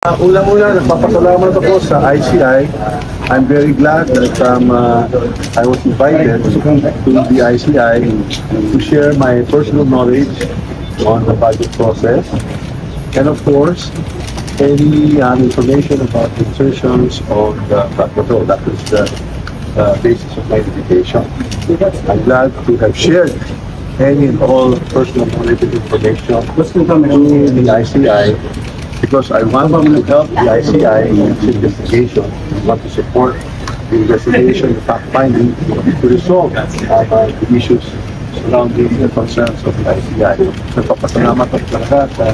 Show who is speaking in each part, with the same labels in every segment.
Speaker 1: Unang-una, nagpapasalamat ako sa ICI. I'm very glad that I was invited to the ICI to share my personal knowledge on the budget process. And of course, any information about insertions of the flood control. That is the basis of my invitation. I'm glad to have shared any and all personal knowledge and information to the ICI, because I want to help the ICI in its investigation. I want to support the investigation, the fact-finding, to resolve the issues surrounding the concerns of the ICI. Nagpapasalamat ako talaga sa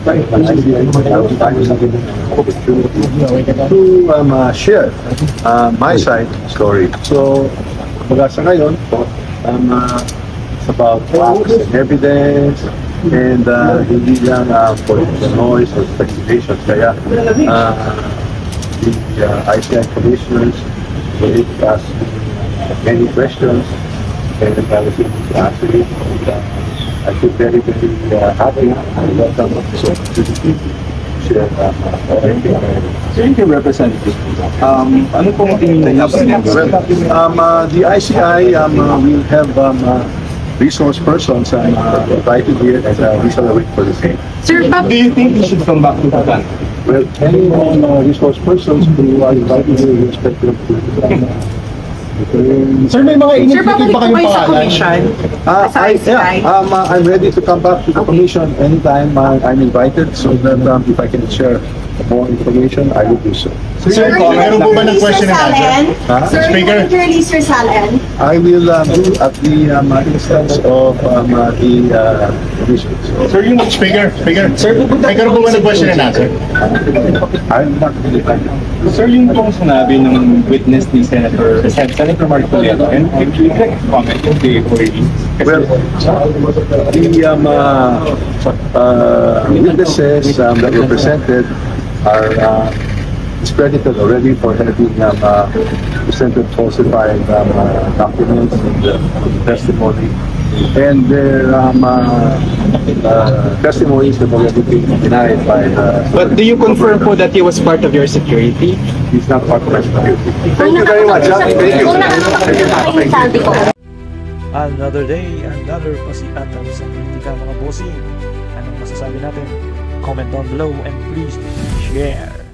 Speaker 1: ICI to share my side of the story. So, sa ngayon, it's about facts and evidence, and hindi lang political noise or speculation. Kaya the ICI commissioners will ask many questions, and I was able to answer it. I feel very, very happy and welcome this opportunity to share everything.
Speaker 2: Sir, yung representative, ano pong tingin na
Speaker 1: the ICI will have resource persons invited here, and we shall wait for the same.
Speaker 3: Sir,
Speaker 2: Do you think we should come back to Bataan?
Speaker 1: Well, any resource persons who are invited here will expect them to
Speaker 4: Sir, may mga
Speaker 3: Sir,
Speaker 4: initiative ba kayong
Speaker 3: sa
Speaker 4: pangalan?
Speaker 3: commission? Sa ICI?
Speaker 1: I'm ready to come back to the commission anytime I'm invited, so that if I can share more information, I will do so.
Speaker 4: Sir, meron po ba ng question and answer?
Speaker 5: Sir,
Speaker 4: Speaker?
Speaker 5: you want to release Sir Salen?
Speaker 1: I will do at the instance of the commission.
Speaker 4: Sir, yung speaker. Sir, meron po ba ng question and answer?
Speaker 1: I'm not really
Speaker 2: Sir, yung pong sinabi ng witness ni Senator Marcoleta, and actually comment yung day for release.
Speaker 1: well, the witnesses that were presented are discredited already for having presented falsified documents and testimony, and their testimonies have already been denied by the...
Speaker 6: But do you confirm po that he was part of your security?
Speaker 1: He's not part of my security. Thank you very much. Thank you.
Speaker 5: Thank you.
Speaker 7: Another day, another pasiatan sa politika, mga bossing. Anong masasabi natin? Comment down below and please share.